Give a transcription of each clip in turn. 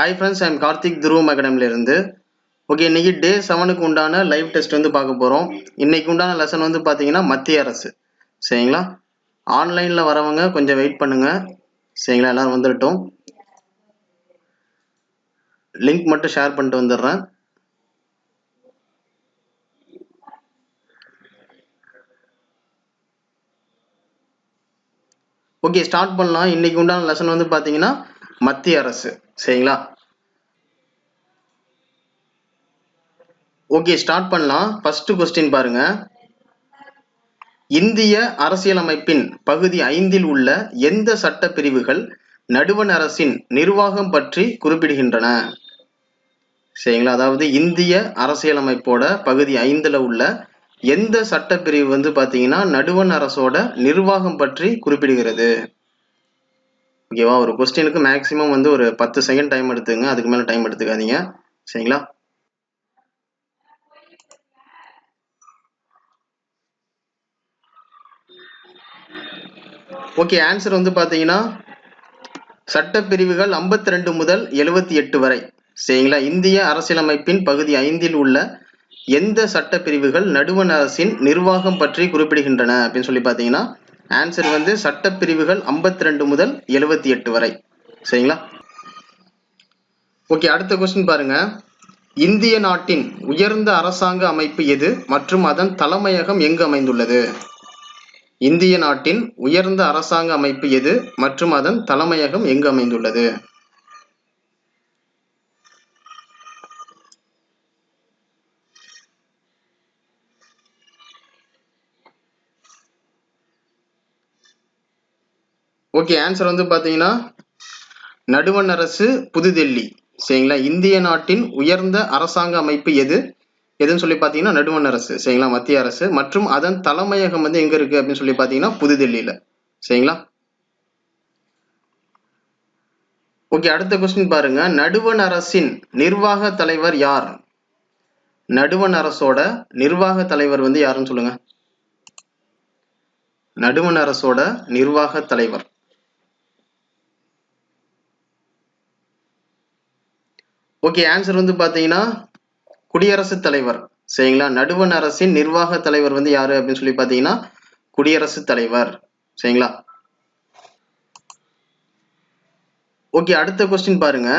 Hi friends, I am Karthik Dhruvam Academy இருந்து. Okay, இன்னைக்கு டே 7க்கு உண்டான லைவ் டெஸ்ட் வந்து பார்க்க போறோம். இன்னைக்கு உண்டான லெசன் வந்து பாத்தீங்கன்னா மத்திய அரசு. சரிங்களா? ஆன்லைன்ல வரவங்க கொஞ்சம் வெயிட் பண்ணுங்க. சரிங்களா? எல்லாரும் வந்துட்டோம். லிங்க் மட்டும் ஷேர் பண்ணிட்டு வந்துடுறேன். ஓகே, ஸ்டார்ட் பண்ணலாம். இன்னைக்கு உண்டான லெசன் வந்து பாத்தீங்கன்னா மத்திய அரசு. சரிங்களா? ஓகே, ஸ்டார்ட் பண்ணலாம். ஃபர்ஸ்ட் கொஸ்டின் பாருங்க. இந்திய அரசியலமைப்பின் பகுதி 5ல் உள்ள எந்த சட்ட பிரிவுகள் நடுவண் அரசின் நிர்வாகம் பற்றி குறிப்பிடுகின்றன? சரிங்களா? அதாவது இந்திய அரசியலமைப்போட பகுதி 5ல உள்ள எந்த சட்ட பிரிவு வந்து பாத்தீங்கன்னா நடுவண் அரசோட நிர்வாகம் பற்றி குறிப்பிடுகிறது? ஓகேவா? ஒரு கொஸ்டினுக்கு மேக்சிமம் வந்து ஒரு 10 செகண்ட் டைம் எடுத்துங்க. அதுக்கு மேல டைம் எடுத்துக்காதீங்க. சரிங்களா? ஓகே, ஆன்சர் வந்து பாத்தீங்கன்னா சட்டப்பிரிவுகள் 52 முதல் 78 வரை. சரிங்களா? இந்திய அரசியலமைப்பின் பகுதி 5ல் உள்ள எந்த சட்டப்பிரிவுகள் நடுவண் அரசின் நிர்வாகம் பற்றி குறிப்பிடுகின்றன அப்படின்னு சொல்லி பாத்தீங்கன்னா ஆன்சர் வந்து சட்டப்பிரிவுகள் 52 முதல் 78 வரை. சரிங்களா? ஓகே, அடுத்த கொஸ்டின் பாருங்க. இந்திய நாட்டின் உயர்ந்த அரசாங்க அமைப்பு எது மற்றும் அதன் தலைமையகம் எங்கு அமைந்துள்ளது? இந்திய நாட்டின் உயர்ந்த அரசாங்க அமைப்பு எது மற்றும் அதன் தலைமையகம் எங்கு அமைந்துள்ளது? ஓகே, ஆன்சர் வந்து பாத்தீங்கன்னா நடுவண் அரசு, புதுடெல்லி. சரிங்களா? இந்திய நாட்டின் உயர்ந்த அரசாங்க அமைப்பு எதுன்னு சொல்லி பாத்தீங்கன்னா நடுவண் அரசு. சரிங்களா? மத்திய அரசு. மற்றும் அதன் தலைமையகம் வந்து எங்க இருக்கு அப்படின்னு சொல்லி பாத்தீங்கன்னா புதுடெல்லியில. சரிங்களா? ஓகே, அடுத்த கொஸ்டின் பாருங்க. நடுவண் அரசின் நிர்வாக தலைவர் யார்? நடுவண் அரசோட நிர்வாக தலைவர் வந்து யாருன்னு சொல்லுங்க. நடுவண் அரசோட நிர்வாக தலைவர். ஓகே, ஆன்சர் வந்து பாத்தீங்கன்னா குடியரசுத் தலைவர். சரிங்களா? நடுவண் அரசின் நிர்வாக தலைவர் வந்து யாரு அப்படின்னு சொல்லி பாத்தீங்கன்னா குடியரசுத் தலைவர். சரிங்களா? ஓகே, அடுத்த கொஸ்டின் பாருங்க.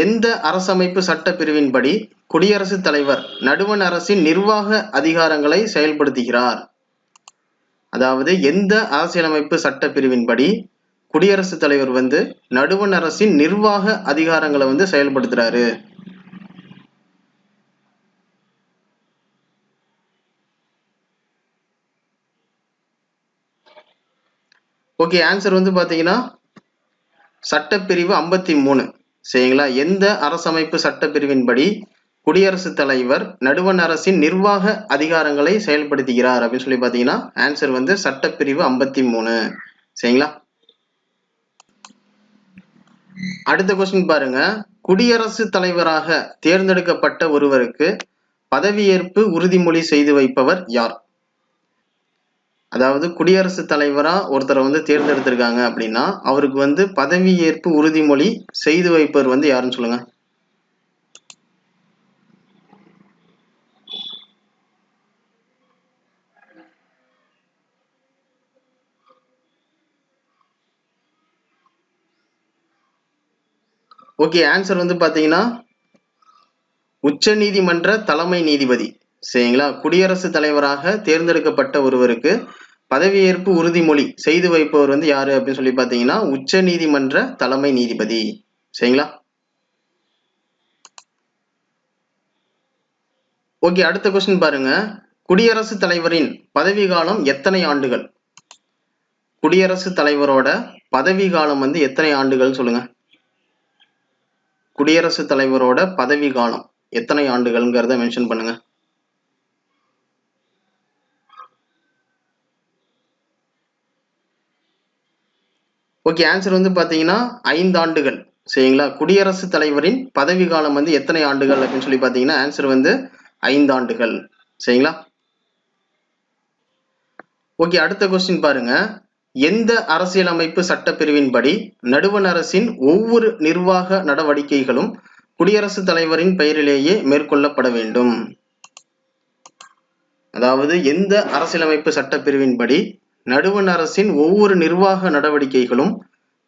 எந்த அரசமைப்பு சட்ட பிரிவின்படி குடியரசுத் தலைவர் நடுவண் அரசின் நிர்வாக அதிகாரங்களை செயல்படுத்துகிறார்? அதாவது எந்த அரசியலமைப்பு சட்ட பிரிவின்படி குடியரசுத் தலைவர் வந்து நடுவண் அரசின் நிர்வாக அதிகாரங்களை வந்து செயல்படுத்துறாரு? ஓகே, ஆன்சர் வந்து பாத்தீங்கன்னா சட்டப்பிரிவு 53. சரிங்களா? எந்த அரசமைப்பு சட்டப்பிரிவின்படி குடியரசுத் தலைவர் நடுவண் அரசின் நிர்வாக அதிகாரங்களை செயல்படுத்துகிறார் அப்படின்னு சொல்லி பாத்தீங்கன்னா ஆன்சர் வந்து சட்டப்பிரிவு 53. சரிங்களா? அடுத்த கொஸ்டின் பாருங்க. குடியரசுத் தலைவராக தேர்ந்தெடுக்கப்பட்ட ஒருவருக்கு பதவியேற்பு உறுதிமொழி செய்து வைப்பவர் யார்? அதாவது குடியரசுத் தலைவரா ஒருத்தரை வந்து தேர்ந்தெடுத்திருக்காங்க அப்படின்னா அவருக்கு வந்து பதவியேற்பு உறுதிமொழி செய்து வைப்பவர் வந்து யாருன்னு சொல்லுங்க. ஓகே, ஆன்சர் வந்து பாத்தீங்கன்னா உச்ச நீதிமன்ற தலைமை நீதிபதி. சரிங்களா? குடியரசுத் தலைவராக தேர்ந்தெடுக்கப்பட்ட ஒருவருக்கு பதவியேற்பு உறுதிமொழி செய்து வைப்பவர் வந்து யாரு அப்படின்னு சொல்லி பாத்தீங்கன்னா உச்ச நீதிமன்ற தலைமை நீதிபதி. சரிங்களா? ஓகே, அடுத்த கொஸ்டின் பாருங்க. குடியரசுத் தலைவரின் பதவி காலம் எத்தனை ஆண்டுகள்? குடியரசுத் தலைவரோட பதவி காலம் வந்து எத்தனை ஆண்டுகள் சொல்லுங்க. குடியரசுத் தலைவரோட பதவி காலம் எத்தனை ஆண்டுகள்ங்கிறத மென்ஷன் பண்ணுங்க. ஓகே, ஆன்சர் வந்து பாத்தீங்கன்னா 5 ஆண்டுகள். சரிங்களா? குடியரசுத் தலைவரின் பதவி காலம் வந்து எத்தனை ஆண்டுகள் அப்படின்னு சொல்லி பாத்தீங்கன்னா ஆன்சர் வந்து 5 ஆண்டுகள். சரிங்களா? ஓகே, அடுத்த கொஸ்டின் பாருங்க. எந்த அரசியலமைப்பு சட்டப்பிரிவின்படி நடுவண் அரசின் ஒவ்வொரு நிர்வாக நடவடிக்கைகளும் குடியரசுத் தலைவரின் பெயரிலேயே மேற்கொள்ளப்பட வேண்டும்? அதாவது எந்த அரசியலமைப்பு சட்டப்பிரிவின்படி நடுவண் அரசின் ஒவ்வொரு நிர்வாக நடவடிக்கைகளும்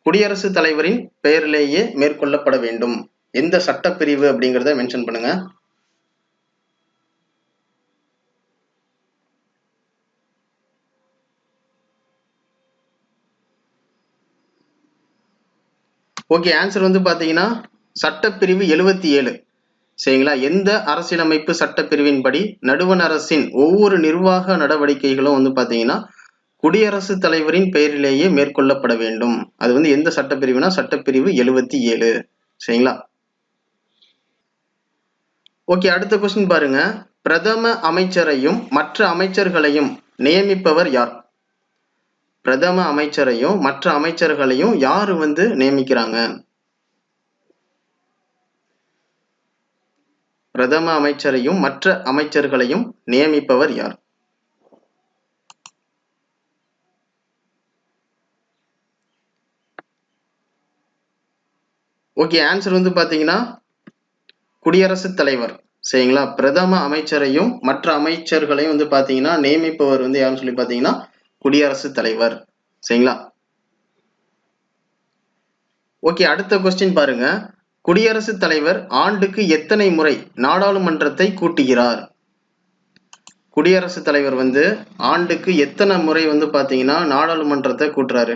குடியரசுத் தலைவரின் பெயரிலேயே மேற்கொள்ளப்பட வேண்டும்? எந்த சட்டப்பிரிவு அப்படிங்கிறத மென்ஷன் பண்ணுங்க. ஓகே, ஆன்சர் வந்து பாத்தீங்கன்னா சட்டப்பிரிவு 77. சரிங்களா? எந்த அரசியலமைப்பு சட்டப்பிரிவின்படி நடுவண் அரசின் ஒவ்வொரு நிர்வாக நடவடிக்கைகளும் வந்து பாத்தீங்கன்னா குடியரசுத் தலைவரின் பெயரிலேயே மேற்கொள்ளப்பட வேண்டும். அது வந்து எந்த சட்டப்பிரிவுனா சட்டப்பிரிவு 77. சரிங்களா? ஓகே, அடுத்த கொஸ்டின் பாருங்க. பிரதம அமைச்சரையும் மற்ற அமைச்சர்களையும் நியமிப்பவர் யார்? பிரதம அமைச்சரையும் மற்ற அமைச்சர்களையும் யாரு வந்து நியமிக்கிறாங்க? பிரதம அமைச்சரையும் மற்ற அமைச்சர்களையும் நியமிப்பவர் யார்? ஓகே, ஆன்சர் வந்து பாத்தீங்கன்னா குடியரசுத் தலைவர். சரிங்களா? பிரதம அமைச்சரையும் மற்ற அமைச்சர்களையும் வந்து பாத்தீங்கன்னா நியமிப்பவர் வந்து யாருன்னு சொல்லி பாத்தீங்கன்னா குடியரசுத் தலைவர். சரிங்களா? ஓகே, அடுத்த கொஸ்டின் பாருங்க. குடியரசுத் தலைவர் ஆண்டுக்கு எத்தனை முறை நாடாளுமன்றத்தை கூட்டுகிறார்? குடியரசுத் தலைவர் வந்து ஆண்டுக்கு எத்தனை முறை வந்து பாத்தீங்கன்னா நாடாளுமன்றத்தை கூட்டுறாரு?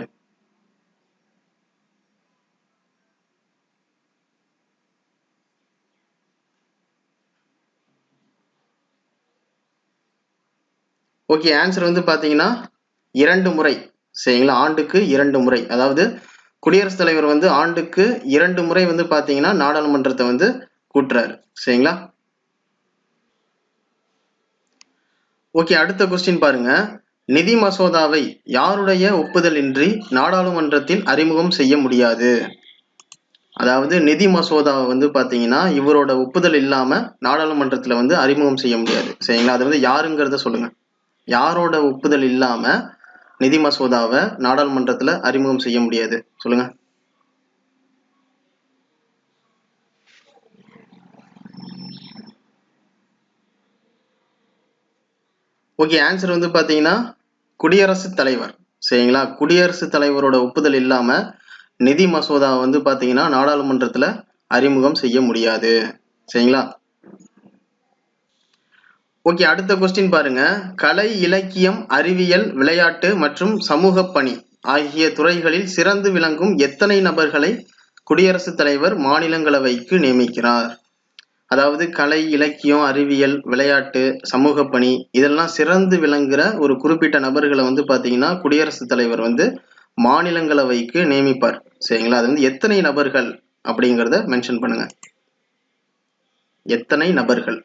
ஓகே, ஆன்சர் வந்து பாத்தீங்கன்னா 2 முறை. சரிங்களா? ஆண்டுக்கு 2 முறை. அதாவது குடியரசுத் தலைவர் வந்து ஆண்டுக்கு 2 முறை வந்து பாத்தீங்கன்னா நாடாளுமன்றத்தை வந்து கூட்டுறாரு. சரிங்களா? ஓகே, அடுத்த கொஸ்டின் பாருங்க. நிதி மசோதாவை யாருடைய ஒப்புதல் இன்றி நாடாளுமன்றத்தில் அறிமுகம் செய்ய முடியாது? அதாவது நிதி மசோதாவை வந்து பாத்தீங்கன்னா இவரோட ஒப்புதல் இல்லாம நாடாளுமன்றத்துல வந்து அறிமுகம் செய்ய முடியாது. சரிங்களா? அது வந்து யாருங்கிறத சொல்லுங்க. யாரோட ஒப்புதல் இல்லாம நிதி மசோதாவை நாடாளுமன்றத்துல அறிமுகம் செய்ய முடியாது? சொல்லுங்க. ஓகே, ஆன்சர் வந்து பாத்தீங்கன்னா குடியரசுத் தலைவர். சரிங்களா? குடியரசுத் தலைவரோட ஒப்புதல் இல்லாம நிதி மசோதா வந்து பாத்தீங்கன்னா நாடாளுமன்றத்துல அறிமுகம் செய்ய முடியாது. சரிங்களா? ஓகே, அடுத்த கொஸ்டின் பாருங்க. கலை, இலக்கியம், அறிவியல், விளையாட்டு மற்றும் சமூக பணி ஆகிய துறைகளில் சிறந்து விளங்கும் எத்தனை நபர்களை குடியரசுத் தலைவர் மாநிலங்களவைக்கு நியமிக்கிறார்? அதாவது கலை, இலக்கியம், அறிவியல், விளையாட்டு, சமூக பணி இதெல்லாம் சிறந்து விளங்குற ஒரு குறிப்பிட்ட நபர்களை வந்து பாத்தீங்கன்னா குடியரசுத் தலைவர் வந்து மாநிலங்களவைக்கு நியமிப்பார். சரிங்களா? அது வந்து எத்தனை நபர்கள் அப்படிங்கிறத மென்ஷன் பண்ணுங்க. எத்தனை நபர்கள்?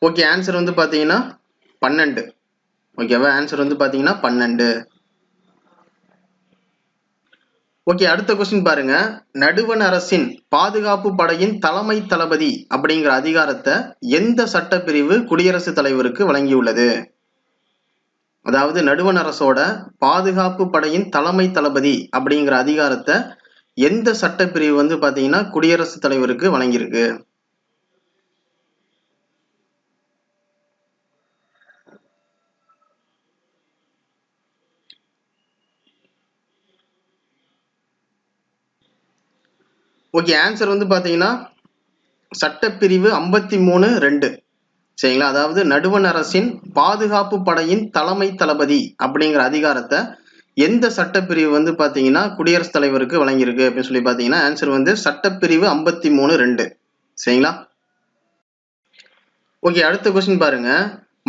ஓகே, ஆன்சர் வந்து பாத்தீங்கன்னா 12. ஓகேவா? ஆன்சர் வந்து பாத்தீங்கன்னா 12. ஓகே, அடுத்த கொஸ்டின் பாருங்க. நடுவண் அரசின் பாதுகாப்பு படையின் தலைமை தளபதி அப்படிங்கிற அதிகாரத்தை எந்த சட்டப்பிரிவு குடியரசுத் தலைவருக்கு வழங்கியுள்ளது? அதாவது நடுவண் அரசோட பாதுகாப்பு படையின் தலைமை தளபதி அப்படிங்கிற அதிகாரத்தை எந்த சட்டப்பிரிவு வந்து பாத்தீங்கன்னா குடியரசுத் தலைவருக்கு வழங்கியிருக்கு? ஓகே, ஆன்சர் வந்து பாத்தீங்கன்னா சட்டப்பிரிவு 53(2). சரிங்களா? அதாவது நடுவண் அரசின் பாதுகாப்பு படையின் தலைமை தளபதி அப்படிங்கிற அதிகாரத்தை எந்த சட்டப்பிரிவு வந்து பாத்தீங்கன்னா குடியரசுத் தலைவருக்கு வழங்கியிருக்கு அப்படின்னு சொல்லி பாத்தீங்கன்னா ஆன்சர் வந்து சட்டப்பிரிவு 53(2). சரிங்களா? ஓகே, அடுத்த கொஸ்டின் பாருங்க.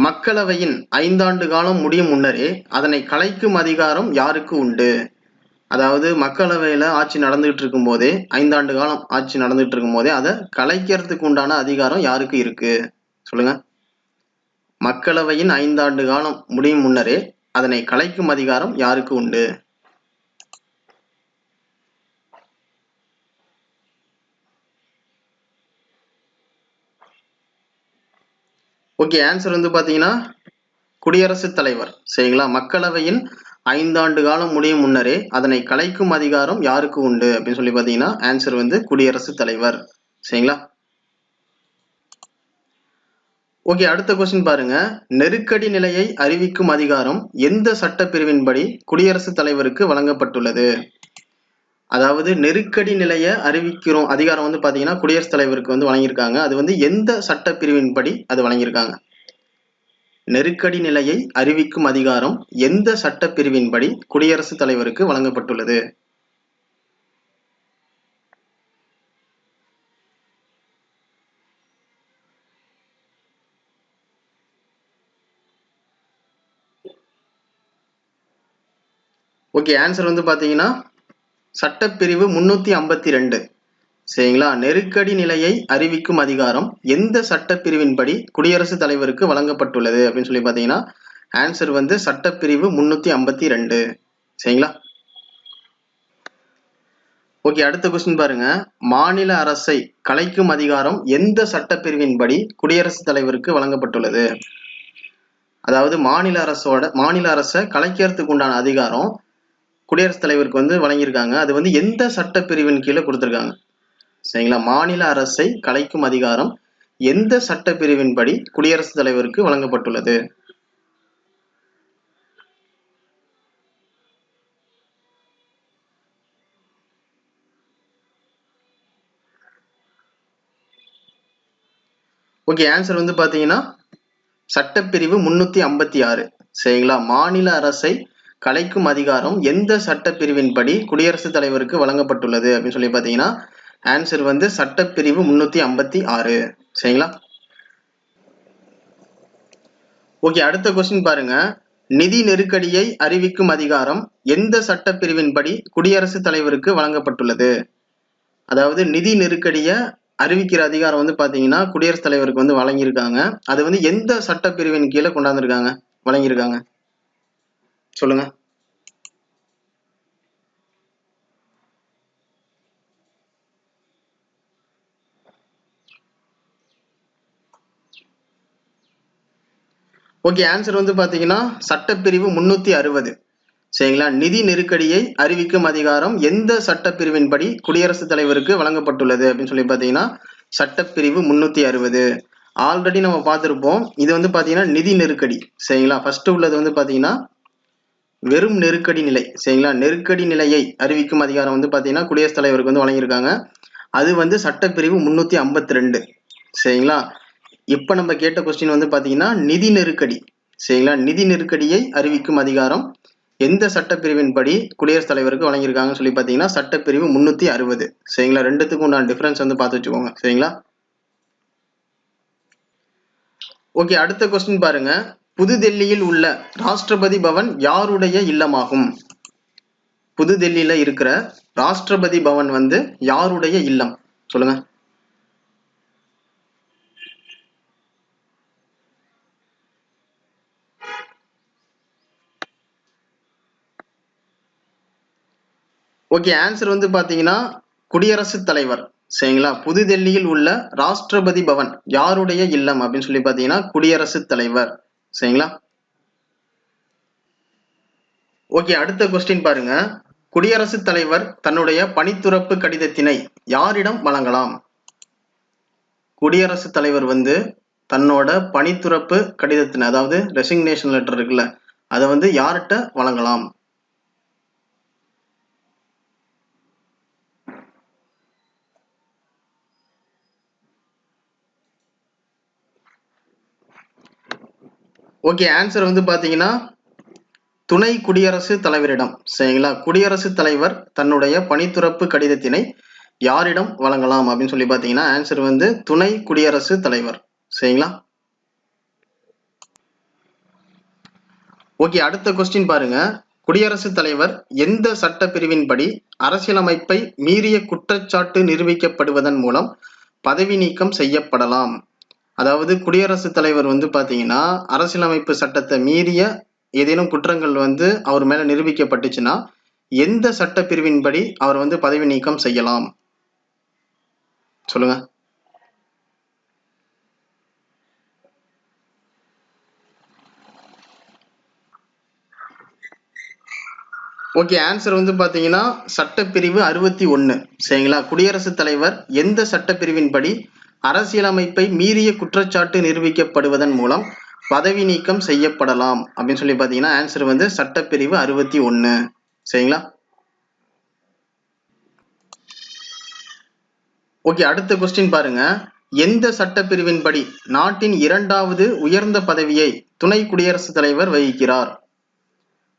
மக்களவையின் 5 ஆண்டு காலம் முடியும் முன்னரே அதனை கலைக்கும் அதிகாரம் யாருக்கு உண்டு? அதாவது மக்களவையில ஆட்சி நடந்துகிட்டு இருக்கும் போதே 5 ஆண்டு காலம் ஆட்சி நடந்துகிட்டு இருக்கும் போதே அதை கலைக்கிறதுக்கு உண்டான அதிகாரம் யாருக்கு இருக்கு? சொல்லுங்க. மக்களவையின் 5 ஆண்டு காலம் முடியும் முன்னரே அதனை கலைக்கும் அதிகாரம் யாருக்கு உண்டு? ஓகே, ஆன்சர் வந்து பாத்தீங்கன்னா குடியரசுத் தலைவர். சரிங்களா? மக்களவையின் 5 ஆண்டு காலம் முடியும் முன்னரே அதனை கலைக்கும் அதிகாரம் யாருக்கு உண்டு அப்படின்னு சொல்லி பாத்தீங்கன்னா ஆன்சர் வந்து குடியரசுத் தலைவர். சரிங்களா? ஓகே, அடுத்த கொஸ்டின் பாருங்க. நெருக்கடி நிலையை அறிவிக்கும் அதிகாரம் எந்த சட்டப்பிரிவின்படி குடியரசுத் தலைவருக்கு வழங்கப்பட்டுள்ளது? அதாவது நெருக்கடி நிலையை அறிவிக்கிறோம் அதிகாரம் வந்து பாத்தீங்கன்னா குடியரசுத் தலைவருக்கு வந்து வழங்கியிருக்காங்க. அது வந்து எந்த சட்டப்பிரிவின்படி அது வழங்கியிருக்காங்க? நெருக்கடி நிலையை அறிவிக்கும் அதிகாரம் எந்த சட்டப்பிரிவின்படி குடியரசுத் தலைவருக்கு வழங்கப்பட்டுள்ளது? ஓகே, ஆன்சர் வந்து பாத்தீங்கன்னா சட்டப்பிரிவு 352. சரிங்களா? நெருக்கடி நிலையை அறிவிக்கும் அதிகாரம் எந்த சட்டப்பிரிவின்படி குடியரசுத் தலைவருக்கு வழங்கப்பட்டுள்ளது அப்படின்னு சொல்லி பாத்தீங்கன்னா ஆன்சர் வந்து சட்டப்பிரிவு 352. சரிங்களா? ஓகே, அடுத்த கொஸ்டின் பாருங்க. மாநில அரசை கலைக்கும் அதிகாரம் எந்த சட்டப்பிரிவின்படி குடியரசுத் தலைவருக்கு வழங்கப்பட்டுள்ளது? அதாவது மாநில அரசை கலைக்கிறதுக்கு உண்டான அதிகாரம் குடியரசுத் தலைவருக்கு வந்து வழங்கியிருக்காங்க. அது வந்து எந்த சட்டப்பிரிவின் கீழே கொடுத்திருக்காங்க? சரிங்களா? மாநில அரசை கலைக்கும் அதிகாரம் எந்த சட்டப்பிரிவின்படி குடியரசுத் தலைவருக்கு வழங்கப்பட்டுள்ளது? ஓகே, ஆன்சர் வந்து பாத்தீங்கன்னா சட்டப்பிரிவு 356. சரிங்களா? மாநில அரசை கலைக்கும் அதிகாரம் எந்த சட்டப்பிரிவின்படி குடியரசுத் தலைவருக்கு வழங்கப்பட்டுள்ளது அப்படின்னு சொல்லி பாத்தீங்கன்னா ஆன்சர் வந்து சட்டப்பிரிவு 356. சரிங்களா? ஓகே, அடுத்த கொஸ்டின் பாருங்க. நிதி நெருக்கடியை அறிவிக்கும் அதிகாரம் எந்த சட்டப்பிரிவின்படி குடியரசுத் தலைவருக்கு வழங்கப்பட்டுள்ளது? அதாவது நிதி நெருக்கடியை அறிவிக்கிற அதிகாரம் வந்து பாத்தீங்கன்னா குடியரசுத் தலைவருக்கு வந்து வழங்கியிருக்காங்க. அது வந்து எந்த சட்டப்பிரிவின் கீழே கொண்டாந்துருக்காங்க வழங்கியிருக்காங்க? சொல்லுங்க. ஓகே, ஆன்சர் வந்து பாத்தீங்கன்னா சட்டப்பிரிவு 360. சரிங்களா? நிதி நெருக்கடியை அறிவிக்கும் அதிகாரம் எந்த சட்டப்பிரிவின்படி குடியரசுத் தலைவருக்கு வழங்கப்பட்டுள்ளது அப்படின்னு சொல்லி பாத்தீங்கன்னா சட்டப்பிரிவு 360. ஆல்ரெடி நம்ம பார்த்திருப்போம். இது வந்து பாத்தீங்கன்னா நிதி நெருக்கடி. சரிங்களா? ஃபர்ஸ்ட் உள்ளது வந்து பாத்தீங்கன்னா வெறும் நெருக்கடி நிலை. சரிங்களா? நெருக்கடி நிலையை அறிவிக்கும் அதிகாரம் வந்து பாத்தீங்கன்னா குடியரசுத் தலைவருக்கு வந்து வழங்கியிருக்காங்க. அது வந்து சட்டப்பிரிவு 352. சரிங்களா? இப்ப நம்ம கேட்ட கொஸ்டின் வந்து பாத்தீங்கன்னா நிதி நெருக்கடி. சரிங்களா? நிதி நெருக்கடியை அறிவிக்கும் அதிகாரம் எந்த சட்டப்பிரிவின்படி குடியரசுத் தலைவருக்கு வழங்கியிருக்காங்கன்னு சொல்லி பாத்தீங்கன்னா சட்டப்பிரிவு 360. சரிங்களா? ரெண்டுத்துக்கும் உண்டான டிஃபரன்ஸ் வந்து பார்த்து வச்சுக்கோங்க. சரிங்களா? ஓகே, அடுத்த கொஸ்டின் பாருங்க. புதுடெல்லியில் உள்ள ராஷ்டிரபதி பவன் யாருடைய இல்லமாகும்? புதுடெல்லியில இருக்கிற ராஷ்டிரபதி பவன் வந்து யாருடைய இல்லம்? சொல்லுங்க. ஓகே, ஆன்சர் வந்து பாத்தீங்கன்னா குடியரசுத் தலைவர். சரிங்களா? புதுடெல்லியில் உள்ள ராஷ்டிரபதி பவன் யாருடைய இல்லம் அப்படின்னு சொல்லி பாத்தீங்கன்னா குடியரசுத் தலைவர். சரிங்களா? ஓகே, அடுத்த கொஸ்டின் பாருங்க. குடியரசுத் தலைவர் தன்னுடைய பணித்துறப்பு கடிதத்தினை யாரிடம் வழங்கலாம்? குடியரசுத் தலைவர் வந்து தன்னோட பணித்துறப்பு கடிதத்தினை அதாவது ரெசிக்னேஷன் லெட்டர் இருக்குல்ல அதை வந்து யார்கிட்ட வழங்கலாம்? ஓகே, ஆன்சர் வந்து பாத்தீங்கன்னா துணை குடியரசுத் தலைவரிடம். சரிங்களா? குடியரசுத் தலைவர் தன்னுடைய பணித்துறப்பு கடிதத்தினை யாரிடம் வழங்கலாம் அப்படின்னு சொல்லி பாத்தீங்கன்னா ஆன்சர் வந்து துணை குடியரசுத் தலைவர். சரிங்களா? ஓகே, அடுத்த கொஸ்டின் பாருங்க. குடியரசுத் தலைவர் எந்த சட்ட பிரிவின்படி அரசியலமைப்பை மீறிய குற்றச்சாட்டு நிரூபிக்கப்படுவதன் மூலம் பதவி நீக்கம் செய்யப்படலாம்? அதாவது குடியரசுத் தலைவர் வந்து பாத்தீங்கன்னா அரசியலமைப்பு சட்டத்தை மீறிய ஏதேனும் குற்றங்கள் வந்து அவர் மேல நிரூபிக்கப்பட்டுச்சுன்னா எந்த சட்ட பிரிவின்படி அவர் வந்து பதவி நீக்கம் செய்யலாம்? சொல்லுங்க. ஓகே, ஆன்சர் வந்து பாத்தீங்கன்னா சட்டப்பிரிவு 61. சரிங்களா? குடியரசுத் தலைவர் எந்த சட்டப்பிரிவின்படி அரசியலமைப்பை மீறிய குற்றச்சாட்டு நிரூபிக்கப்படுவதன் மூலம் பதவி நீக்கம் செய்யப்படலாம் அப்படின்னு சொல்லி பாத்தீங்கன்னா ஆன்சர் வந்து சட்டப்பிரிவு 61. சரிங்களா? ஓகே, அடுத்த கொஸ்டின் பாருங்க. எந்த சட்டப்பிரிவின்படி நாட்டின் 2வது உயர்ந்த பதவியை துணை குடியரசுத் தலைவர் வகிக்கிறார்?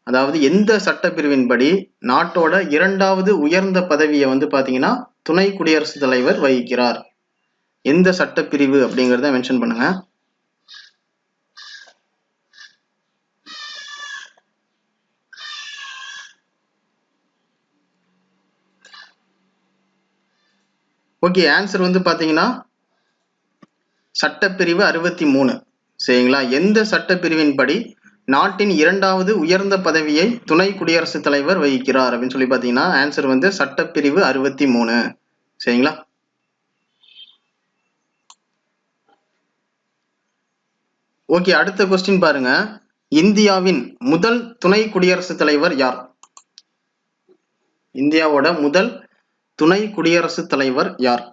அதாவது எந்த சட்டப்பிரிவின்படி நாட்டோட 2வது உயர்ந்த பதவியை வந்து பாத்தீங்கன்னா துணை குடியரசுத் தலைவர் வகிக்கிறார்? எந்த சட்டப்பிரிவு அப்படிங்கறத மென்ஷன் பண்ணுங்க. ஓகே, ஆன்சர் வந்து பாத்தீங்கன்னா சட்டப்பிரிவு 63. சரிங்களா? எந்த சட்டப்பிரிவின்படி நாட்டின் 2வது உயர்ந்த பதவியை துணை குடியரசுத் தலைவர் வகிக்கிறார் அப்படின்னு சொல்லி பாத்தீங்கன்னா ஆன்சர் வந்து சட்டப்பிரிவு 63. சரிங்களா? ஓகே, அடுத்த கொஸ்டின் பாருங்க. இந்தியாவின் முதல் துணை குடியரசுத் தலைவர் யார்? இந்தியாவோட முதல் துணை குடியரசுத் தலைவர் யார்?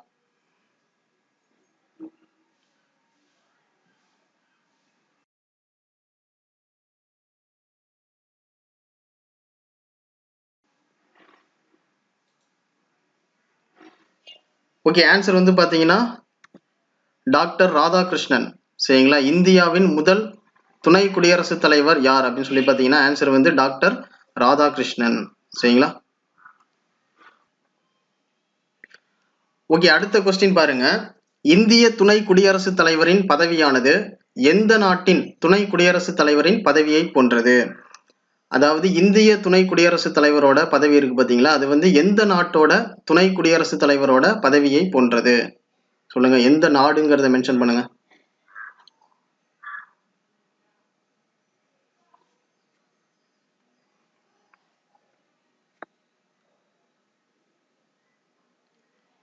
ஓகே, ஆன்சர் வந்து பாத்தீங்கன்னா டாக்டர் ராதாகிருஷ்ணன். சரிங்களா? இந்தியாவின் முதல் துணை குடியரசுத் தலைவர் யார் அப்படின்னு சொல்லி பாத்தீங்கன்னா ஆன்சர் வந்து டாக்டர் ராதாகிருஷ்ணன். சரிங்களா? ஓகே, அடுத்த கொஸ்டின் பாருங்க. இந்திய துணை குடியரசுத் தலைவரின் பதவியானது எந்த நாட்டின் துணை குடியரசுத் தலைவரின் பதவியை போன்றது? அதாவது இந்திய துணை குடியரசுத் தலைவரோட பதவி இருக்கு பாத்தீங்களா, அது வந்து எந்த நாட்டோட துணை குடியரசுத் தலைவரோட பதவியை போன்றது? சொல்லுங்க, எந்த நாடுங்கிறத மென்ஷன் பண்ணுங்க.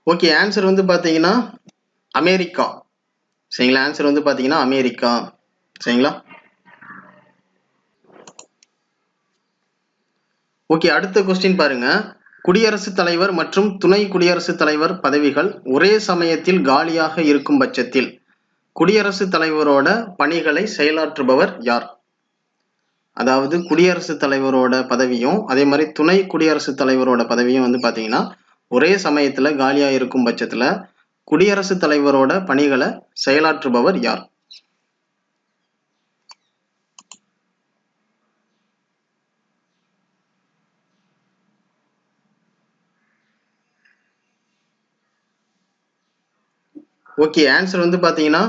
ஓகே, ஆன்சர் வந்து பாத்தீங்கன்னா அமெரிக்கா. சரிங்களா? ஆன்சர் வந்து பாத்தீங்கன்னா அமெரிக்கா. சரிங்களா? ஓகே, அடுத்த கொஸ்டின் பாருங்க. குடியரசுத் தலைவர் மற்றும் துணை குடியரசுத் தலைவர் பதவிகள் ஒரே சமயத்தில் காலியாக இருக்கும் பட்சத்தில் குடியரசுத் தலைவரோட பணிகளை செயலாற்றுபவர் யார்? அதாவது குடியரசுத் தலைவரோட பதவியும் அதே மாதிரி துணை குடியரசுத் தலைவரோட பதவியும் வந்து பாத்தீங்கன்னா ஒரே சமயத்துல காலியா இருக்கும் பட்சத்துல குடியரசுத் தலைவரோட பணிகளை செயலாற்றுபவர் யார்? ஓகே, ஆன்சர் வந்து பாத்தீங்கன்னா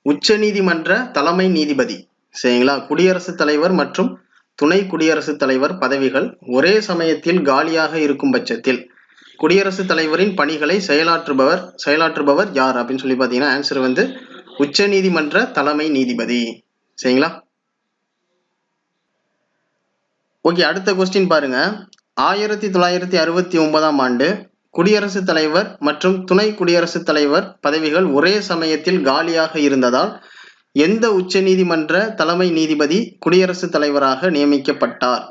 உச்ச நீதிமன்ற தலைமை நீதிபதி. சரிங்களா? குடியரசுத் தலைவர் மற்றும் துணை குடியரசுத் தலைவர் பதவிகள் ஒரே சமயத்தில் காலியாக இருக்கும் பட்சத்தில் குடியரசுத் தலைவரின் பணிகளை செயலாற்றுபவர் யார் அப்படின்னு சொல்லி பாத்தீங்கன்னா ஆன்சர் வந்து உச்ச நீதிமன்ற தலைமை நீதிபதி. சரிங்களா? ஓகே, அடுத்த கொஸ்டின் பாருங்க. 1969ஆம் ஆண்டு குடியரசுத் தலைவர் மற்றும் துணை குடியரசுத் தலைவர் பதவிகள் ஒரே சமயத்தில் காலியாக இருந்ததால் எந்த உச்ச நீதிமன்ற தலைமை நீதிபதி குடியரசுத் தலைவராக நியமிக்கப்பட்டார்?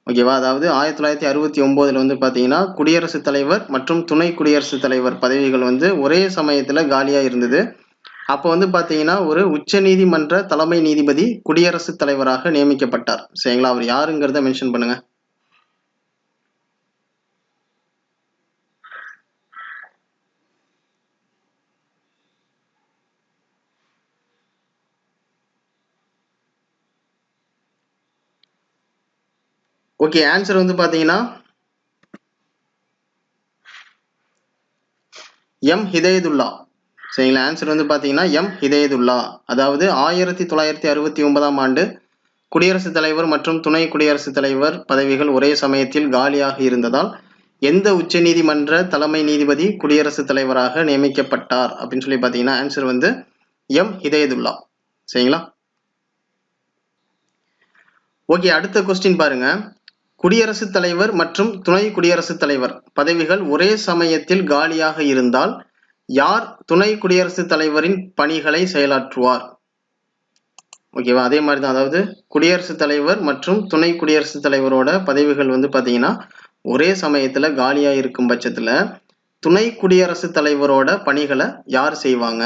ஓகேவா? அதாவது 1969 வந்து பாத்தீங்கன்னா குடியரசுத் தலைவர் மற்றும் துணை குடியரசுத் தலைவர் பதவிகள் வந்து ஒரே சமயத்துல காலியா இருந்தது. அப்ப வந்து பாத்தீங்கன்னா ஒரு உச்ச நீதிமன்ற தலைமை நீதிபதி குடியரசுத் தலைவராக நியமிக்கப்பட்டார். சரிங்களா? அவர் யாருங்கிறத மென்ஷன் பண்ணுங்க. ஓகே, ஆன்சர் வந்து பாத்தீங்கன்னா எம் ஹிதயதுல்லா. சரிங்களா? ஆன்சர் வந்து பாத்தீங்கன்னா எம் ஹிதயதுல்லா. அதாவது 1969ஆம் ஆண்டு குடியரசுத் தலைவர் மற்றும் துணை குடியரசுத் தலைவர் பதவிகள் ஒரே சமயத்தில் காலியாக இருந்ததால் எந்த உச்ச நீதிமன்ற தலைமை நீதிபதி குடியரசுத் தலைவராக நியமிக்கப்பட்டார் அப்படின்னு சொல்லி பாத்தீங்கன்னா ஆன்சர் வந்து எம் ஹிதயதுல்லா. சரிங்களா? ஓகே, அடுத்த கொஸ்டின் பாருங்க. குடியரசுத் தலைவர் மற்றும் துணை குடியரசுத் தலைவர் பதவிகள் ஒரே சமயத்தில் காலியாக இருந்தால் யார் துணை குடியரசுத் தலைவரின் பணிகளை செயலாற்றுவார்? ஓகேவா? அதே மாதிரி தான், அதாவது குடியரசுத் தலைவர் மற்றும் துணை குடியரசுத் தலைவரோட பதவிகள் வந்து பார்த்தீங்கன்னா ஒரே சமயத்துல காலியா இருக்கும் பட்சத்துல துணை குடியரசுத் தலைவரோட பணிகளை யார் செய்வாங்க?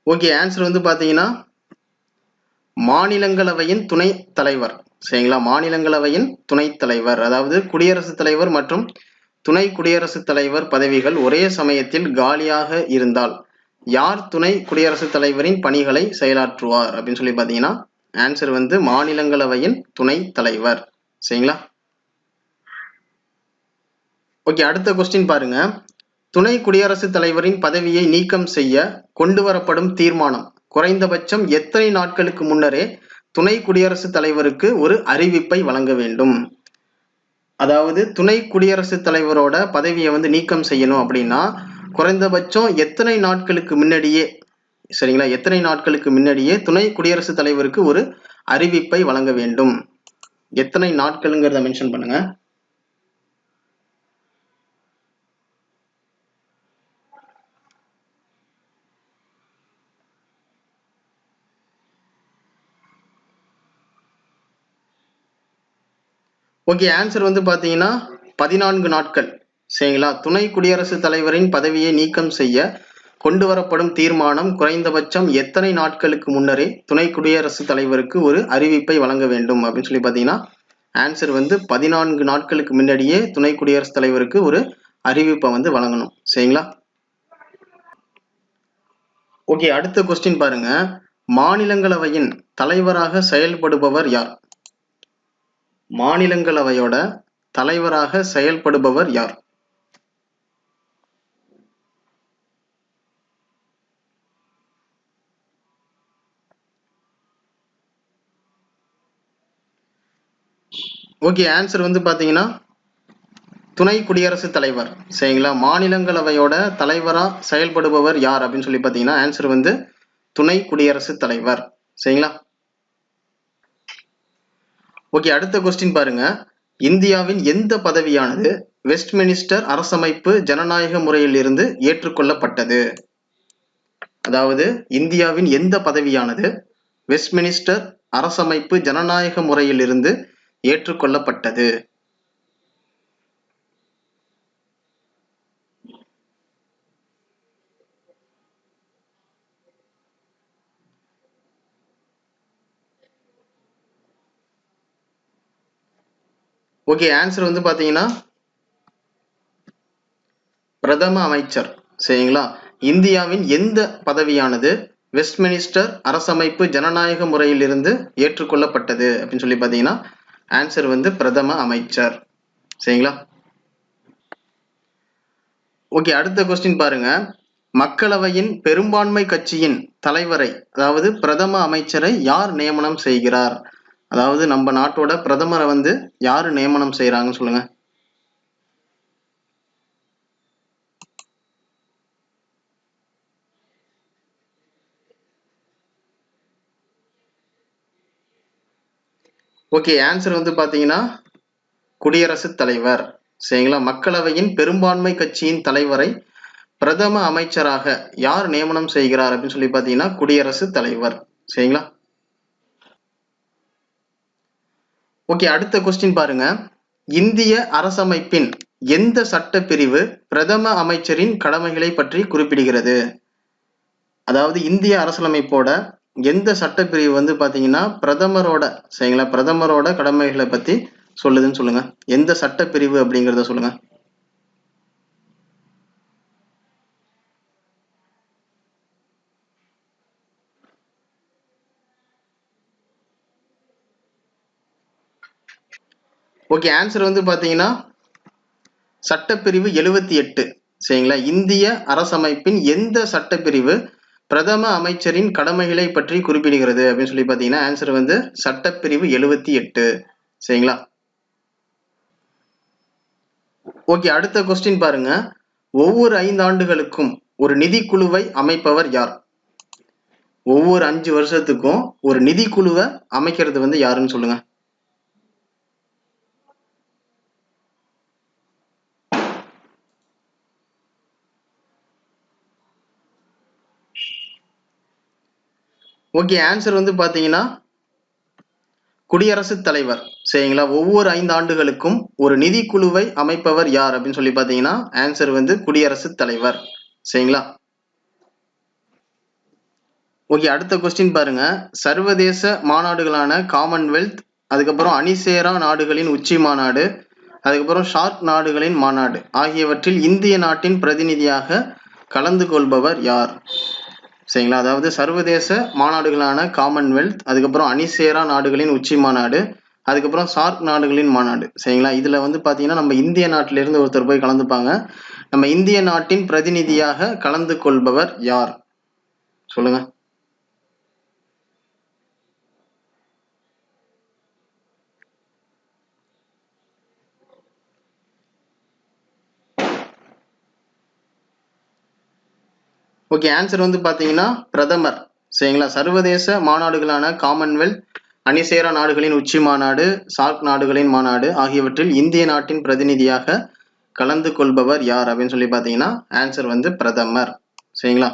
ஓகே, ஆன்சர் வந்து பார்த்தீங்கன்னா மாநிலங்களவையின் துணைத் தலைவர். சரிங்களா? மாநிலங்களவையின் துணைத் தலைவர், அதாவது குடியரசுத் தலைவர் மற்றும் துணை குடியரசுத் தலைவர் பதவிகள் ஒரே சமயத்தில் காலியாக இருந்தால் யார் துணை குடியரசுத் தலைவரின் பணிகளை செயலாற்றுவார் அப்படின்னு சொல்லி பார்த்தீங்கன்னா ஆன்சர் வந்து மாநிலங்களவையின் துணைத் தலைவர். சரிங்களா? ஓகே, அடுத்த கொஸ்டின் பாருங்க. துணை குடியரசுத் தலைவரின் பதவியை நீக்கம் செய்ய கொண்டு வரப்படும் தீர்மானம் குறைந்தபட்சம் எத்தனை நாட்களுக்கு முன்னரே துணை குடியரசுத் தலைவருக்கு ஒரு அறிவிப்பை வழங்க வேண்டும்? அதாவது துணை குடியரசுத் தலைவரோட பதவியை வந்து நீக்கம் செய்யணும் அப்படின்னா குறைந்தபட்சம் எத்தனை நாட்களுக்கு முன்னாடியே, சரிங்களா, எத்தனை நாட்களுக்கு முன்னாடியே துணை குடியரசுத் தலைவருக்கு ஒரு அறிவிப்பை வழங்க வேண்டும்? எத்தனை நாட்கள்ங்கிறத மென்ஷன் பண்ணுங்க. ஓகே, ஆன்சர் வந்து பாத்தீங்கன்னா 14 நாட்கள். சரிங்களா? துணை குடியரசுத் தலைவரின் பதவியை நீக்கம் செய்ய கொண்டு வரப்படும் தீர்மானம் குறைந்தபட்சம் எத்தனை நாட்களுக்கு முன்னரே துணை குடியரசுத் தலைவருக்கு ஒரு அறிவிப்பை வழங்க வேண்டும் அப்படின்னு சொல்லி பாத்தீங்கன்னா ஆன்சர் வந்து 14 நாட்களுக்கு முன்னாடியே துணை குடியரசுத் தலைவருக்கு ஒரு அறிவிப்பை வந்து வழங்கணும். சரிங்களா? ஓகே, அடுத்த கொஸ்டின் பாருங்க. மாநிலங்களவையின் தலைவராக செயல்படுபவர் யார்? மாநிலங்களவையோட தலைவராக செயல்படுபவர் யார்? ஓகே, ஆன்சர் வந்து பாத்தீங்கன்னா துணை குடியரசுத் தலைவர். சரிங்களா? மாநிலங்களவையோட தலைவரா செயல்படுபவர் யார் அப்படின்னு சொல்லி பாத்தீங்கன்னா ஆன்சர் வந்து துணை குடியரசுத் தலைவர். சரிங்களா? ஓகே, அடுத்த கொஸ்டின் பாருங்க. இந்தியாவின் எந்த பதவியானது வெஸ்ட்மினிஸ்டர் அரசமைப்பு ஜனநாயக முறையில் இருந்து ஏற்றுக்கொள்ளப்பட்டது? அதாவது இந்தியாவின் எந்த பதவியானது வெஸ்ட்மினிஸ்டர் அரசமைப்பு ஜனநாயக முறையில் இருந்து ஏற்றுக்கொள்ளப்பட்டது? ஓகே, ஆன்சர் வந்து பாத்தீங்கன்னா பிரதம அமைச்சர். சரிங்களா? இந்தியாவின் எந்த பதவியானது வெஸ்ட்மினிஸ்டர் அரசமைப்பு ஜனநாயக முறையில் இருந்து ஏற்றுக்கொள்ளப்பட்டது அப்படின்னு சொல்லி பாத்தீங்கன்னா ஆன்சர் வந்து பிரதம அமைச்சர். சரிங்களா? ஓகே, அடுத்த கொஸ்டின் பாருங்க. மக்களவையின் பெரும்பான்மை கட்சியின் தலைவரை, அதாவது பிரதம அமைச்சரை யார் நியமனம் செய்கிறார்? அதாவது நம்ம நாட்டோட பிரதமரை வந்து யாரு நியமனம் செய்யறாங்கன்னு சொல்லுங்க. ஓகே, ஆன்சர் வந்து பாத்தீங்கன்னா குடியரசுத் தலைவர். சரிங்களா? மக்களவையின் பெரும்பான்மை கட்சியின் தலைவரை பிரதம அமைச்சராக யார் நியமனம் செய்கிறார் அப்படின்னு சொல்லி பாத்தீங்கன்னா குடியரசுத் தலைவர். சரிங்களா? ஓகே, அடுத்த கொஸ்டின் பாருங்க. இந்திய அரசமைப்பின் எந்த சட்ட பிரிவு பிரதம அமைச்சரின் கடமைகளை பற்றி குறிப்பிடுகிறது? அதாவது இந்திய அரசியலமைப்போட எந்த சட்டப்பிரிவு வந்து பாத்தீங்கன்னா பிரதமரோட, சரிங்களா, பிரதமரோட கடமைகளை பத்தி சொல்லுதுன்னு சொல்லுங்க. எந்த சட்டப்பிரிவு அப்படிங்கறத சொல்லுங்க. ஓகே, ஆன்சர் வந்து பாத்தீங்கன்னா சட்டப்பிரிவு 78. சரிங்களா? இந்திய அரசமைப்பின் எந்த சட்டப்பிரிவு பிரதம அமைச்சரின் கடமைகளை பற்றி குறிப்பிடுகிறது அப்படின்னு சொல்லி பாத்தீங்கன்னா ஆன்சர் வந்து சட்டப்பிரிவு 78. சரிங்களா? ஓகே, அடுத்த கொஸ்டின் பாருங்க. ஒவ்வொரு 5 ஆண்டுகளுக்கும் ஒரு நிதிக்குழுவை அமைப்பவர் யார்? ஒவ்வொரு 5 வருஷத்துக்கும் ஒரு நிதிக்குழுவை அமைக்கிறது வந்து யாருன்னு சொல்லுங்க. ஓகே, ஆன்சர் வந்து பாத்தீங்கன்னா குடியரசுத் தலைவர். சரிங்களா, ஒவ்வொரு 5 ஆண்டுகளுக்கும் ஒரு நிதிக்குழுவை அமைப்பவர் யார் அப்படின்னு சொல்லி பாத்தீங்கன்னா ஆன்சர் வந்து குடியரசுத் தலைவர். சரிங்களா. ஓகே, அடுத்த கொஸ்டின் பாருங்க. சர்வதேச மாநாடுகளான காமன்வெல்த், அதுக்கப்புறம் அணிசேரா நாடுகளின் உச்சி மாநாடு, அதுக்கப்புறம் ஷார்க் நாடுகளின் மாநாடு ஆகியவற்றில் இந்திய நாட்டின் பிரதிநிதியாக கலந்து கொள்பவர் யார்? சரிங்களா, அதாவது சர்வதேச மாநாடுகளான காமன்வெல்த், அதுக்கப்புறம் அணிசேரா நாடுகளின் உச்சி மாநாடு, அதுக்கப்புறம் சார்க் நாடுகளின் மாநாடு. சரிங்களா, இதுல வந்து பாத்தீங்கன்னா நம்ம இந்திய நாட்டில இருந்து ஒருத்தர் போய் கலந்துப்பாங்க. நம்ம இந்திய நாட்டின் பிரதிநிதியாக கலந்து கொள்பவர் யார் சொல்லுங்க. ஓகே, ஆன்சர் வந்து பாத்தீங்கன்னா பிரதமர். சரிங்களா, சர்வதேச மாநாடுகளான காமன்வெல்த், அணிசேரா நாடுகளின் உச்சி மாநாடு, சார்க் நாடுகளின் மாநாடு ஆகியவற்றில் இந்திய நாட்டின் பிரதிநிதியாக கலந்து கொள்பவர் யார் அப்படின்னு சொல்லி பாத்தீங்கன்னா ஆன்சர் வந்து பிரதமர். சரிங்களா.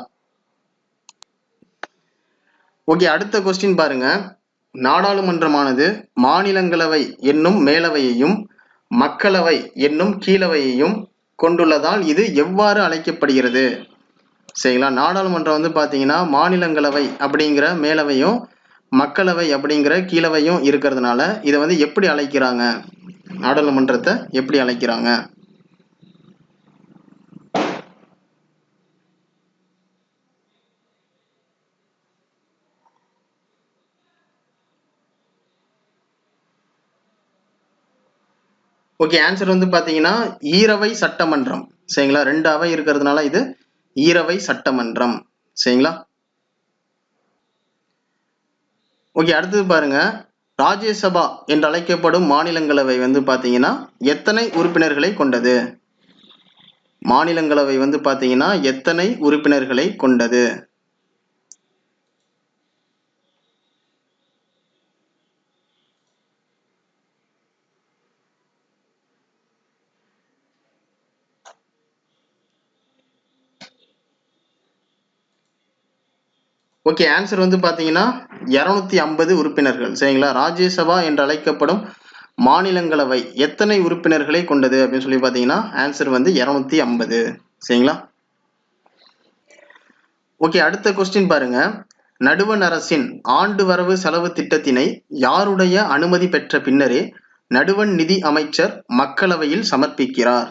ஓகே, அடுத்த கொஸ்டின் பாருங்க. நாடாளுமன்றமானது மாநிலங்களவை என்னும் மேலவையையும் மக்களவை என்னும் கீழவையையும் கொண்டுள்ளதால் இது எவ்வாறு அழைக்கப்படுகிறது? சரிங்களா, நாடாளுமன்றம் வந்து பாத்தீங்கன்னா மாநிலங்களவை அப்படிங்கிற மேலவையும் மக்களவை அப்படிங்கிற கீழவையும் இருக்கிறதுனால இதை வந்து எப்படி அழைக்கிறாங்க? நாடாளுமன்றத்தை எப்படி அழைக்கிறாங்க? ஓகே, ஆன்சர் வந்து பாத்தீங்கன்னா ஈரவை சட்டமன்றம். சரிங்களா, 2 அவை இருக்கிறதுனால இது ஈரவை சட்டமன்றம். சரிங்களா. ஓகே, அடுத்தது பாருங்க. ராஜ்யசபா என்று அழைக்கப்படும் மாநிலங்களவை வந்து பாத்தீங்கன்னா எத்தனை உறுப்பினர்களை கொண்டது? மாநிலங்களவை வந்து பாத்தீங்கன்னா எத்தனை உறுப்பினர்களை கொண்டது? ஓகே, ஆன்சர் வந்து பாத்தீங்கன்னா 250 உறுப்பினர்கள். சரிங்களா, ராஜ்யசபா என்று அழைக்கப்படும் மாநிலங்களவை எத்தனை உறுப்பினர்களை கொண்டது அப்படின்னு சொல்லி பாத்தீங்கன்னா ஆன்சர் வந்து 250. சரிங்களா. ஓகே, அடுத்த கொஸ்டின் பாருங்க. நடுவண் அரசின் ஆண்டு வரவு செலவு திட்டத்தினை யாருடைய அனுமதி பெற்ற பின்னரே நடுவண் நிதி அமைச்சர் மக்களவையில் சமர்ப்பிக்கிறார்?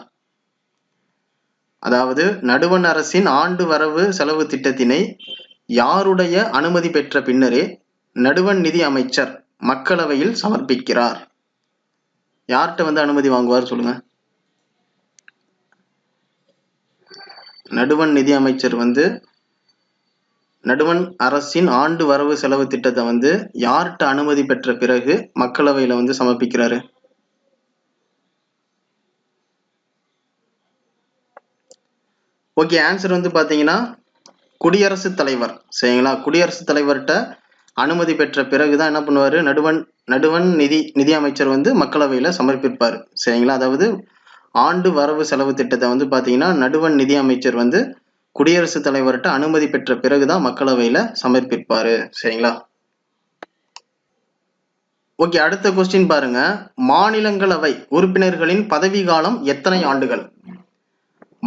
அதாவது நடுவண் அரசின் ஆண்டு வரவு செலவு திட்டத்தினை யாருடைய அனுமதி பெற்ற பின்னரே நடுவண் நிதி அமைச்சர் மக்களவையில் சமர்ப்பிக்கிறார்? யார்கிட்ட வந்து அனுமதி வாங்குவார் சொல்லுங்க. நடுவண் நிதி அமைச்சர் வந்து நடுவண் அரசின் ஆண்டு வரவு செலவு திட்டத்தை வந்து யார்கிட்ட அனுமதி பெற்ற பிறகு மக்களவையில வந்து சமர்ப்பிக்கிறாரு? ஓகே, ஆன்சர் வந்து பாத்தீங்கன்னா குடியரசுத் தலைவர். சரிங்களா, குடியரசுத் தலைவர்கிட்ட அனுமதி பெற்ற பிறகுதான் என்ன பண்ணுவாரு நடுவண் நிதி அமைச்சர் வந்து மக்களவையில சமர்ப்பிப்பார். சரிங்களா, அதாவது ஆண்டு வரவு செலவு திட்டத்தை வந்து பாத்தீங்கன்னா நடுவண் நிதி அமைச்சர் வந்து குடியரசுத் தலைவர்கிட்ட அனுமதி பெற்ற பிறகுதான் மக்களவையில சமர்ப்பிப்பாரு. சரிங்களா. ஓகே, அடுத்த கொஸ்டின் பாருங்க. மாநிலங்களவை உறுப்பினர்களின் பதவி காலம் எத்தனை ஆண்டுகள்?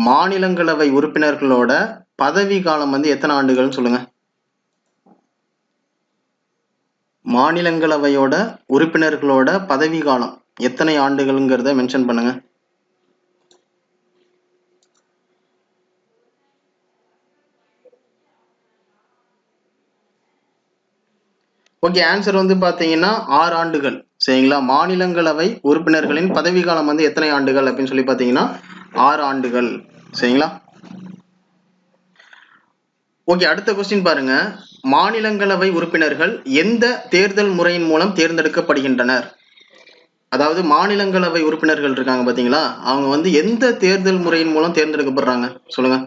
மாநிலங்களவை உறுப்பினர்களோட பதவி காலம் வந்து எத்தனை ஆண்டுகள்னு சொல்லுங்க. மாநிலங்களவையோட உறுப்பினர்களோட பதவி காலம் எத்தனை ஆண்டுகள்ங்கிறத மென்ஷன் பண்ணுங்க. ஓகே, ஆன்சர் வந்து பாத்தீங்கன்னா 6 ஆண்டுகள். சரிங்களா, மாநிலங்களவை உறுப்பினர்களின் பதவி காலம் வந்து எத்தனை ஆண்டுகள் அப்படின்னு சொல்லி பாத்தீங்கன்னா 6 ஆண்டுகள். சரிங்களா. ஓகே, அடுத்த கொஸ்டின் பாருங்க. மாநிலங்களவை உறுப்பினர்கள் எந்த தேர்தல் முறையின் மூலம் தேர்ந்தெடுக்கப்படுகின்றனர்? அதாவது மாநிலங்களவை உறுப்பினர்கள் இருக்காங்க பாத்தீங்களா, அவங்க வந்து எந்த தேர்தல் முறையின் மூலம் தேர்ந்தெடுக்கப்படுறாங்க சொல்லுங்க.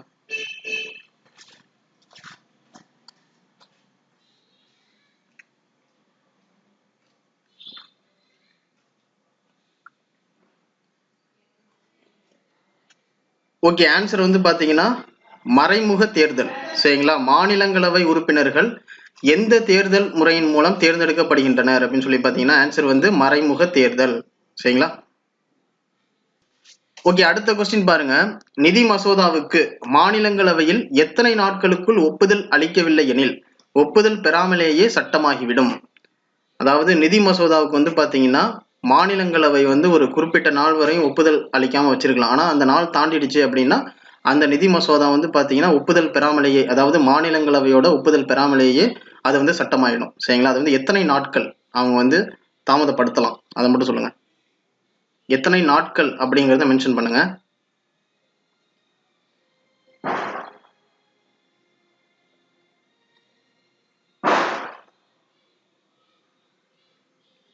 ஓகே, ஆன்சர் வந்து பாத்தீங்கன்னா மறைமுக தேர்தல். சரிங்களா? மாநிலங்களவை உறுப்பினர்கள் எந்த தேர்தல் முறையின் மூலம் தேர்ந்தெடுக்கப்படுகின்றனர் அப்படின்னு சொல்லி பாத்தீங்கன்னா ஆன்சர் வந்து மறைமுக தேர்தல். சரிங்களா? ஓகே, அடுத்த கொஸ்டின் பாருங்க. நிதி மசோதாவுக்கு மாநிலங்களவையில் எத்தனை நாட்களுக்குள் ஒப்புதல் அளிக்கவில்லை எனில் ஒப்புதல் பெறாமலேயே சட்டமாகிவிடும். அதாவது நிதி மசோதாவுக்கு வந்து பாத்தீங்கன்னா மாநிலங்களவை வந்து ஒரு குறிப்பிட்ட நாள் வரையும் ஒப்புதல் அளிக்காம வச்சிருக்கலாம். ஆனா அந்த நாள் தாண்டிடுச்சு அப்படின்னா அந்த நிதி மசோதா வந்து பாத்தீங்கன்னா ஒப்புதல் பெறாமலேயே, அதாவது மாநிலங்களவையோட ஒப்புதல் பெறாமலேயே அது வந்து சட்டமாயிடும். சரிங்களா? அது வந்து எத்தனை நாட்கள் அவங்க வந்து தாமதப்படுத்தலாம், அதை மட்டும் சொல்லுங்க. எத்தனை நாட்கள் அப்படிங்கறத மென்ஷன் பண்ணுங்க.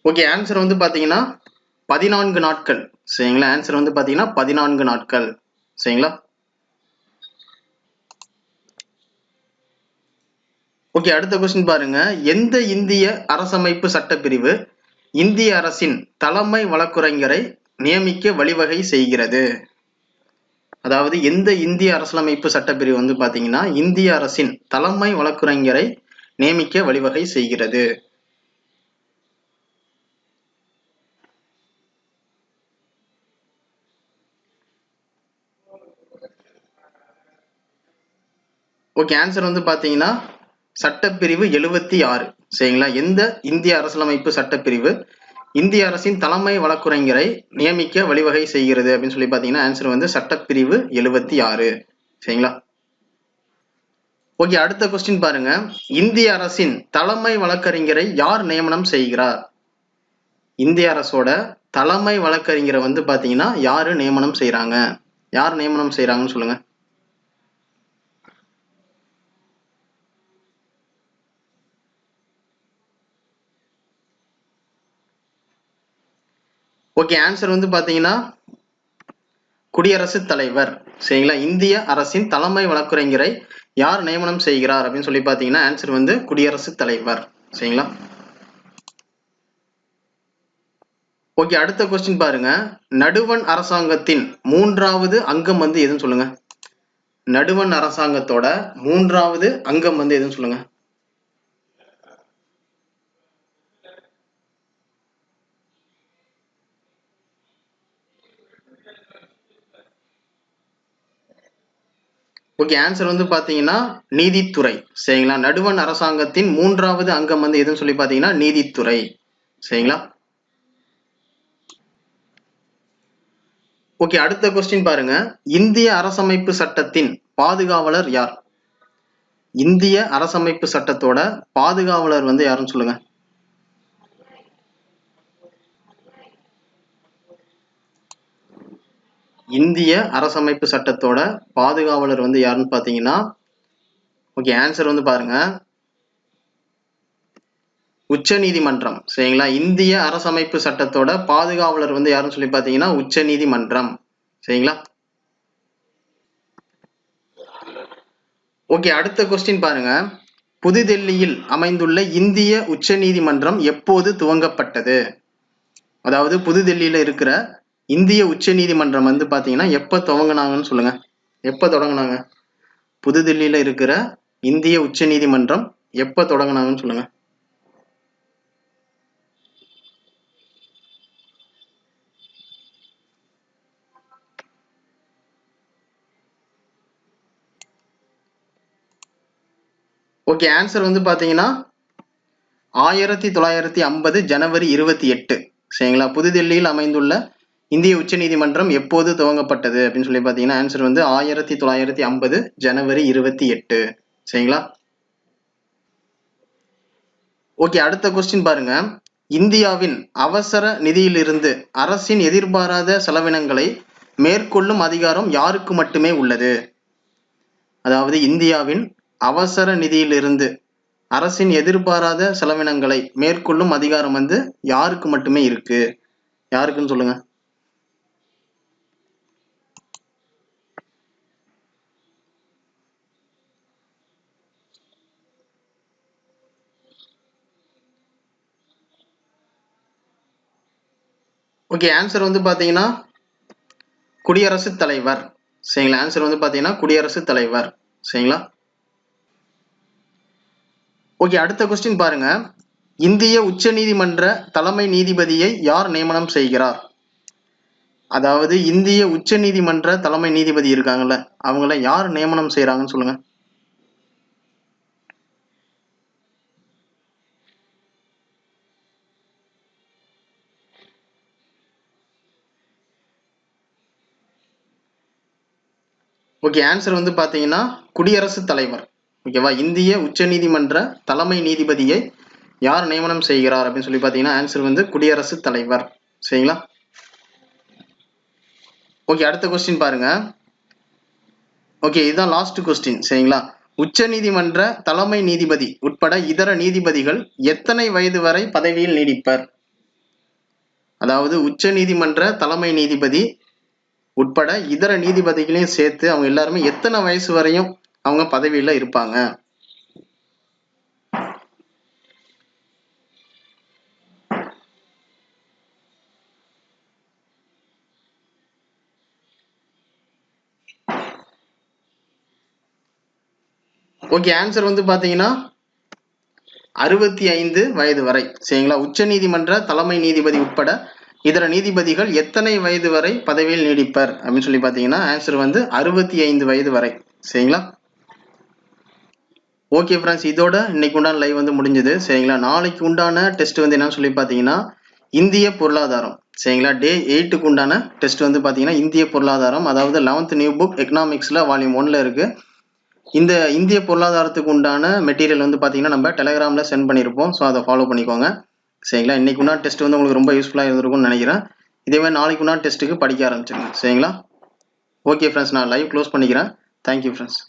ஓகே, ஆன்சர் வந்து பாத்தீங்கன்னா 14 நாட்கள். சரிங்களா? ஆன்சர் வந்து பாத்தீங்கன்னா 14 நாட்கள். சரிங்களா? ஓகே, அடுத்த கொஸ்டின் பாருங்க. எந்த இந்திய அரசமைப்பு சட்டப்பிரிவு இந்திய அரசின் தலைமை வழக்குரைஞரை நியமிக்க வழிவகை செய்கிறது? அதாவது எந்த இந்திய அரசியலமைப்பு சட்டப்பிரிவு வந்து பாத்தீங்கன்னா இந்திய அரசின் தலைமை வழக்குரைஞரை நியமிக்க வழிவகை செய்கிறது? ஓகே, ஆன்சர் வந்து பாத்தீங்கன்னா சட்டப்பிரிவு 76. சரிங்களா? எந்த இந்திய அரசியலமைப்பு சட்டப்பிரிவு இந்திய அரசின் தலைமை வழக்குரைஞரை நியமிக்க வழிவகை செய்கிறது அப்படின்னு சொல்லி பாத்தீங்கன்னா ஆன்சர் வந்து சட்டப்பிரிவு 76. சரிங்களா? ஓகே, அடுத்த கொஸ்டின் பாருங்க. இந்திய அரசின் தலைமை வழக்கறிஞரை யார் நியமனம் செய்கிறார்? இந்திய அரசோட தலைமை வழக்கறிஞரை வந்து பாத்தீங்கன்னா யாரு நியமனம் செய்யறாங்க? யார் நியமனம் செய்யறாங்கன்னு சொல்லுங்க. ஓகே, ஆன்சர் வந்து பாத்தீங்கன்னா குடியரசுத் தலைவர். சரிங்களா? இந்திய அரசின் தலைமை வழக்குரைஞரை யார் நியமனம் செய்கிறார் அப்படின்னு சொல்லி பாத்தீங்கன்னா ஆன்சர் வந்து குடியரசுத் தலைவர். சரிங்களா? ஓகே, அடுத்த கொஸ்டின் பாருங்க. நடுவண் அரசாங்கத்தின் 3வது அங்கம் வந்து எதுன்னு சொல்லுங்க. நடுவண் அரசாங்கத்தோட 3வது அங்கம் வந்து எதுன்னு சொல்லுங்க. ஓகே, ஆன்சர் வந்து பாத்தீங்கன்னா நீதித்துறை. சரிங்களா? நடுவண் அரசாங்கத்தின் 3வது அங்கம் வந்து எதுன்னு சொல்லி பாத்தீங்கன்னா நீதித்துறை. சரிங்களா? ஓகே, அடுத்த கொஸ்டின் பாருங்க. இந்திய அரசமைப்பு சட்டத்தின் பாதுகாவலர் யார்? இந்திய அரசமைப்பு சட்டத்தோட பாதுகாவலர் வந்து யாருன்னு சொல்லுங்க. இந்திய அரசமைப்பு சட்டத்தோட பாதுகாவலர் வந்து யாருன்னு பாத்தீங்கன்னா ஓகே, ஆன்சர் வந்து பாருங்க உச்ச நீதிமன்றம். சரிங்களா? இந்திய அரசமைப்பு சட்டத்தோட பாதுகாவலர் வந்து யாருன்னு சொல்லி பாத்தீங்கன்னா உச்ச நீதிமன்றம். சரிங்களா? ஓகே, அடுத்த கொஸ்டின் பாருங்க. புதுடெல்லியில் அமைந்துள்ள இந்திய உச்ச நீதிமன்றம் எப்போது துவங்கப்பட்டது? அதாவது புதுடெல்லியில இருக்கிற இந்திய உச்ச நீதிமன்றம் வந்து பாத்தீங்கன்னா எப்ப துவங்கினாங்கன்னு சொல்லுங்க. எப்ப தொடங்கினாங்க? புதுடெல்லியில இருக்கிற இந்திய உச்ச நீதிமன்றம் எப்ப தொடங்கினாங்கன்னு சொல்லுங்க. ஓகே, ஆன்சர் வந்து பாத்தீங்கன்னா 1950 ஜனவரி 28. சரிங்களா? புதுடெல்லியில் அமைந்துள்ள இந்திய உச்ச நீதிமன்றம் எப்போது துவங்கப்பட்டது அப்படின்னு சொல்லி பாத்தீங்கன்னா ஆன்சர் வந்து 1950 ஜனவரி 28. சரிங்களா? ஓகே, அடுத்த கொஸ்டின் பாருங்க. இந்தியாவின் அவசர நிதியிலிருந்து அரசின் எதிர்பாராத செலவினங்களை மேற்கொள்ளும் அதிகாரம் யாருக்கு மட்டுமே உள்ளது? அதாவது இந்தியாவின் அவசர நிதியிலிருந்து அரசின் எதிர்பாராத செலவினங்களை மேற்கொள்ளும் அதிகாரம் வந்து யாருக்கு மட்டுமே இருக்கு? யாருக்குன்னு சொல்லுங்க. ஓகே, ஆன்சர் வந்து பாத்தீங்கன்னா குடியரசுத் தலைவர். சரிங்களா? ஆன்சர் வந்து பார்த்தீங்கன்னா குடியரசுத் தலைவர். சரிங்களா? ஓகே, அடுத்த கொஸ்டின் பாருங்க. இந்திய உச்சநீதிமன்ற தலைமை நீதிபதியை யார் நியமனம் செய்கிறார்? அதாவது இந்திய உச்சநீதிமன்ற தலைமை நீதிபதி இருக்காங்கல்ல, அவங்கள யார் நியமனம் செய்யறாங்கன்னு சொல்லுங்க. ஓகே, ஆன்சர் வந்து பாத்தீங்கன்னா குடியரசுத் தலைவர். ஓகேவா? இந்திய உச்சநீதிமன்ற தலைமை நீதிபதியை யார் நியமனம் செய்கிறார் அப்படின்னு சொல்லி பாத்தீங்கன்னா ஆன்சர் வந்து குடியரசுத் தலைவர். சரிங்களா? ஓகே, அடுத்த கொஸ்டின் பாருங்க. ஓகே, இதுதான் லாஸ்ட் கொஸ்டின். சரிங்களா? உச்சநீதிமன்ற தலைமை நீதிபதி உட்பட இதர நீதிபதிகள் எத்தனை வயது வரை பதவியில் நீடிப்பர்? அதாவது உச்சநீதிமன்ற தலைமை நீதிபதி உட்பட இதர நீதிபதிகளையும் சேர்த்து அவங்க எல்லாருமே எத்தனை வயசு வரையும் அவங்க பதவியில இருப்பாங்க? ஓகே, ஆன்சர் வந்து பாத்தீங்கன்னா 65 வயது வரை. சரிங்களா? உச்ச நீதிமன்ற தலைமை நீதிபதி உட்பட இதர நீதிபதிகள் எத்தனை வயது வரை பதவியில் நீடிப்பர் அப்படின்னு சொல்லி பாத்தீங்கன்னா ஆன்சர் வந்து 65 வயது வரை. சரிங்களா? ஓகே ஃப்ரெண்ட்ஸ், இதோட இன்னைக்கு உண்டான லைவ் வந்து முடிஞ்சது. சரிங்களா? நாளைக்கு உண்டான டெஸ்ட் வந்து என்னன்னு சொல்லி பாத்தீங்கன்னா இந்திய பொருளாதாரம். சரிங்களா? டே 8க்கு உண்டான டெஸ்ட் வந்து பாத்தீங்கன்னா இந்திய பொருளாதாரம், அதாவது 11th நியூ புக் எக்கனாமிக்ஸ்ல வால்யூம் 1ல இருக்கு. இந்த இந்திய பொருளாதாரத்துக்கு உண்டான மெட்டீரியல் வந்து பாத்தீங்கன்னா நம்ம டெலகிராம்ல சென்ட் பண்ணியிருப்போம். ஸோ அதை ஃபாலோ பண்ணிக்கோங்க. சரிங்களா? இன்னைக்கு உண்டான டெஸ்ட் வந்து உங்களுக்கு ரொம்ப யூஸ்ஃபுல்லா இருந்திருக்கும்னு நினைக்கிறேன். இதே மாதிரி நாளைக்கு உண்டான டெஸ்ட்டுக்கு படிக்க ஆரம்பிச்சிருங்க. சரிங்களா? ஓகே ஃப்ரெண்ட்ஸ், நான் லைவ் க்ளோஸ் பண்ணிக்கிறேன். Thank you friends.